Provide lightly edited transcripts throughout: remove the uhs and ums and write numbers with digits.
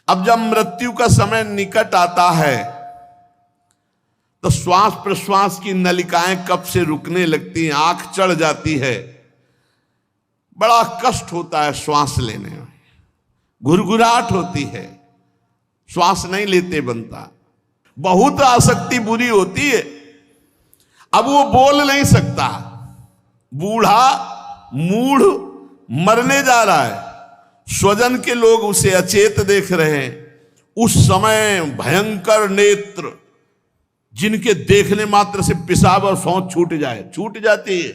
अब जब मृत्यु का समय निकट आता है तो श्वास प्रश्वास की नलिकाएं कब से रुकने लगती हैं, आंख चढ़ जाती है, बड़ा कष्ट होता है श्वास लेने में, घुरघुराहट होती है, श्वास नहीं लेते बनता, बहुत आसक्ति बुरी होती है। अब वो बोल नहीं सकता, बूढ़ा मूढ़ मरने जा रहा है, स्वजन के लोग उसे अचेत देख रहे हैं। उस समय भयंकर नेत्र, जिनके देखने मात्र से पेशाब और शौच छूट जाती है।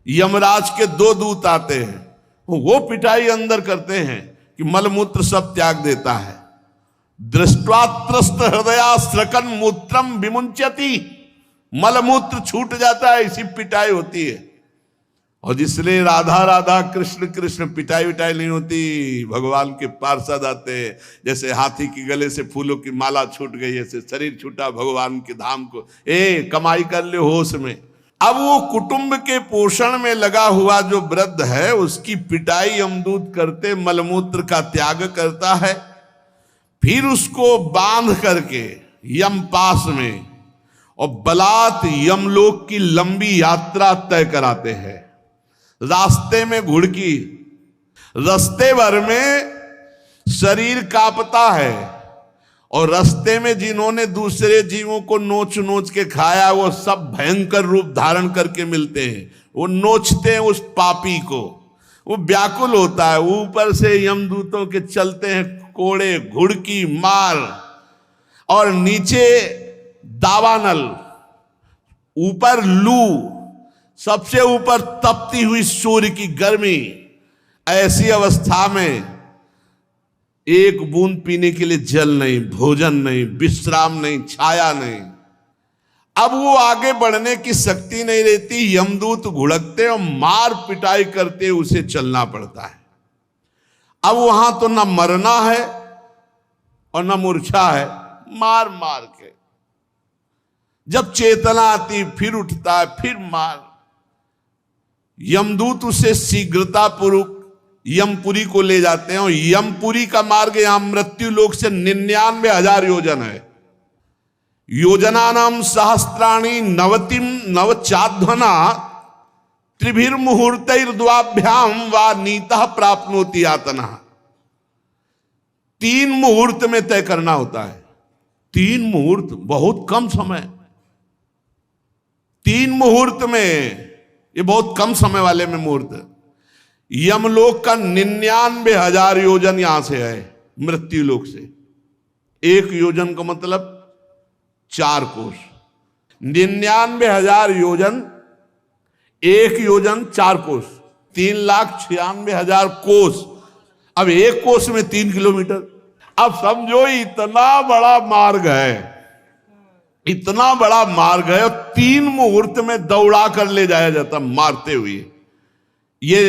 यमराज के 2 दूत आते हैं, वो पिटाई अंदर करते हैं कि मलमूत्र सब त्याग देता है। दृष्ट्वा त्रस्त हृदया स्रकन मूत्रम विमुंचति, मलमूत्र छूट जाता है, इसी पिटाई होती है। और जिसलिए राधा राधा कृष्ण कृष्ण पिटाई विटाई नहीं होती। भगवान के पार्षद आते हैं, जैसे हाथी के गले से फूलों की माला छूट गई, ऐसे शरीर छूटा भगवान के धाम को, कमाई कर ले होश में। अब वो कुटुंब के पोषण में लगा हुआ जो वृद्ध है, उसकी पिटाई यमदूत करते, मलमूत्र का त्याग करता है, फिर उसको बांध करके यमपास में और बलात् यमलोक की लंबी यात्रा तय कराते हैं। रास्ते में घुड़की, रास्ते भर में शरीर कांपता है, और रास्ते में जिन्होंने दूसरे जीवों को नोच नोच के खाया, वो सब भयंकर रूप धारण करके मिलते हैं। वो नोचते हैं उस पापी को, वो व्याकुल होता है। ऊपर से यमदूतों के चलते हैं कोड़े, घुड़की मार, और नीचे दावानल, ऊपर लू, सबसे ऊपर तपती हुई सूर्य की गर्मी। ऐसी अवस्था में एक बूंद पीने के लिए जल नहीं, भोजन नहीं, विश्राम नहीं, छाया नहीं। अब वो आगे बढ़ने की शक्ति नहीं रहती, यमदूत घुड़कते और मार पिटाई करते उसे चलना पड़ता है। अब वहां तो न मरना है और न मूर्छा है, मार मार के जब चेतना आती फिर उठता है, फिर मार। यमदूत उसे शीघ्रता पूर्वक यमपुरी को ले जाते हैं, और यमपुरी का मार्ग यहां मृत्यु लोक से 99,000 योजन है। योजनानाम सहस्त्राणी नवतिम नवचाध्वना त्रिभिर्मुहूर्तैर्द्वाभ्याम वा नीतः प्राप्नोति यातना। 3 मुहूर्त में तय करना होता है। 3 मुहूर्त, बहुत कम समय। 3 मुहूर्त में, ये बहुत कम समय वाले में मुहूर्त। यमलोक का 99,000 योजन यहां से है, मृत्यु लोक से। 1 योजन का मतलब 4 कोस। 99,000 योजन, 1 योजन 4 कोस, 3,96,000 कोस। अब 1 कोस में 3 किलोमीटर। अब समझो इतना बड़ा मार्ग है, इतना बड़ा मार्ग है, और 3 मुहूर्त में दौड़ा कर ले जाया जाता मारते हुए। ये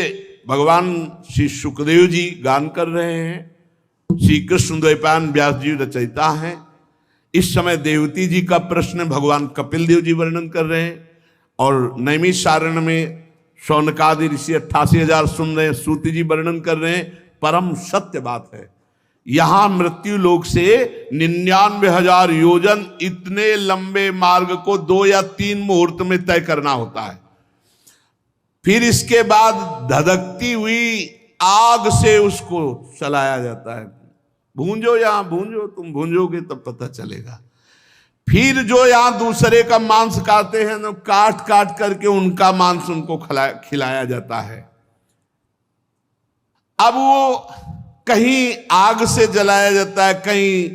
भगवान श्री सुखदेव जी गान कर रहे हैं, श्री कृष्ण द्वैपायन व्यास जी रचयिता हैं। इस समय देवती जी का प्रश्न भगवान कपिल देव जी वर्णन कर रहे हैं, और नैमिषारण्य में शौनकादि ऋषि 88,000 सुन रहे हैं, सूति जी वर्णन कर रहे हैं। परम सत्य बात है, यहां मृत्यु लोक से 99,000 योजन, इतने लंबे मार्ग को 2 या 3 मुहूर्त में तय करना होता है। फिर इसके बाद धधकती हुई आग से उसको चलाया जाता है। भूंजो, यहां भूंजो, तुम भूंजोगे तब पता चलेगा। फिर जो यहां दूसरे का मांस खाते हैं, तो काट काट करके उनका मांस उनको खिलाया जाता है। अब वो कहीं आग से जलाया जाता है, कहीं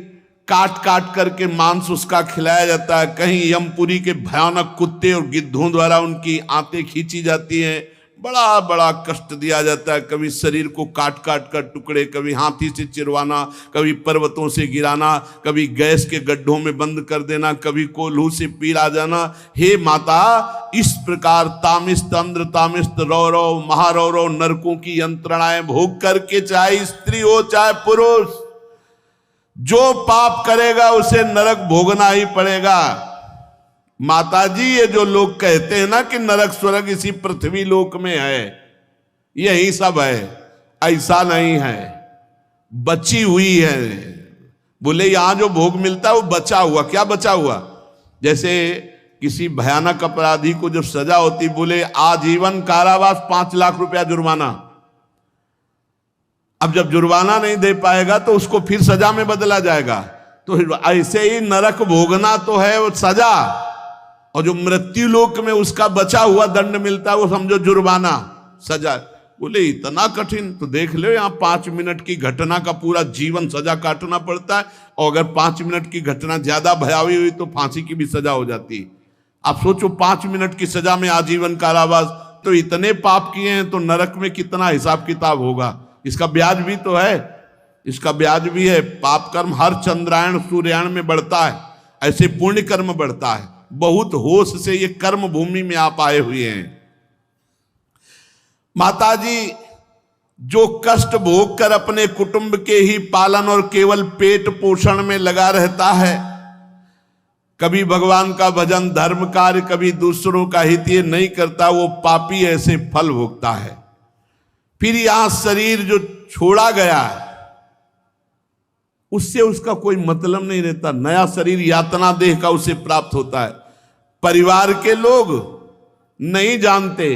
काट काट करके मांस उसका खिलाया जाता है, कहीं यमपुरी के भयानक कुत्ते और गिद्धों द्वारा उनकी आंतें खींची जाती हैं। बड़ा बड़ा कष्ट दिया जाता है, कभी शरीर को काट काट कर टुकड़े, कभी हाथी से चिरवाना, कभी पर्वतों से गिराना, कभी गैस के गड्ढों में बंद कर देना, कभी कोल्हू से पीला जाना। हे माता, इस प्रकार तामिस्त अंध्र तामिस्त रौरव महारौरव नरकों की यंत्रणाएं भोग करके, चाहे स्त्री हो चाहे पुरुष, जो पाप करेगा उसे नरक भोगना ही पड़ेगा। माताजी, ये जो लोग कहते हैं ना कि नरक स्वर्ग इसी पृथ्वी लोक में है, यही सब है, ऐसा नहीं है। बची हुई है बोले यहां जो भोग मिलता है वो बचा हुआ। क्या बचा हुआ? जैसे किसी भयानक अपराधी को जब सजा होती, बोले आजीवन कारावास 5 लाख रुपया जुर्माना। अब जब जुर्माना नहीं दे पाएगा तो उसको फिर सजा में बदला जाएगा। तो ऐसे ही नरक भोगना तो है वो सजा, और जो मृत्यु लोक में उसका बचा हुआ दंड मिलता है वो समझो जुर्माना, सजा। बोले इतना कठिन? तो देख लो यहाँ 5 मिनट की घटना का पूरा जीवन सजा काटना पड़ता है, और अगर 5 मिनट की घटना ज्यादा भयावही हुई तो फांसी की भी सजा हो जाती है। आप सोचो 5 मिनट की सजा में आजीवन कारावास, तो इतने पाप किए हैं तो नरक में कितना हिसाब किताब होगा। इसका ब्याज भी तो है, इसका ब्याज भी है। पाप कर्म हर चंद्रायण सूर्यायण में बढ़ता है, ऐसे पुण्य कर्म बढ़ता है। बहुत होश से ये कर्म भूमि में आप आए हुए हैं। माताजी, जो कष्ट भोग कर अपने कुटुंब के ही पालन और केवल पेट पोषण में लगा रहता है, कभी भगवान का भजन धर्म कार्य, कभी दूसरों का हित ये नहीं करता, वो पापी ऐसे फल भोगता है। फिर यहां शरीर जो छोड़ा गया है उससे उसका कोई मतलब नहीं रहता। नया शरीर यातना देह का उसे प्राप्त होता है। परिवार के लोग नहीं जानते,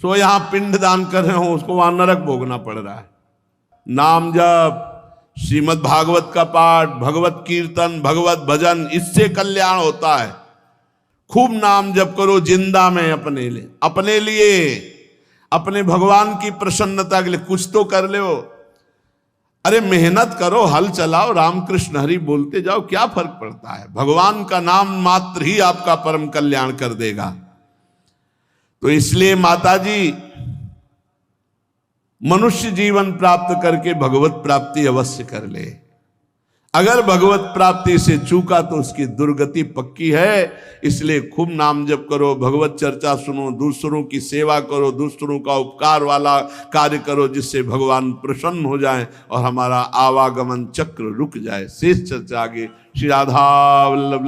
सो यहां पिंड दान कर रहे हो, उसको वहां नरक भोगना पड़ रहा है। नाम जप, श्रीमद् भागवत का पाठ, भगवत कीर्तन, भगवत भजन, इससे कल्याण होता है। खूब नाम जप करो जिंदा में, अपने लिए अपने भगवान की प्रसन्नता के लिए कुछ तो कर लो। अरे मेहनत करो, हल चलाओ, रामकृष्ण हरि बोलते जाओ, क्या फर्क पड़ता है। भगवान का नाम मात्र ही आपका परम कल्याण कर देगा। तो इसलिए माताजी, मनुष्य जीवन प्राप्त करके भगवत प्राप्ति अवश्य कर ले। अगर भगवत प्राप्ति से चूका तो उसकी दुर्गति पक्की है। इसलिए खूब नाम जप करो, भगवत चर्चा सुनो, दूसरों की सेवा करो, दूसरों का उपकार वाला कार्य करो, जिससे भगवान प्रसन्न हो जाए और हमारा आवागमन चक्र रुक जाए। शेष चर्चा आगे। श्री राधा वल्लभ।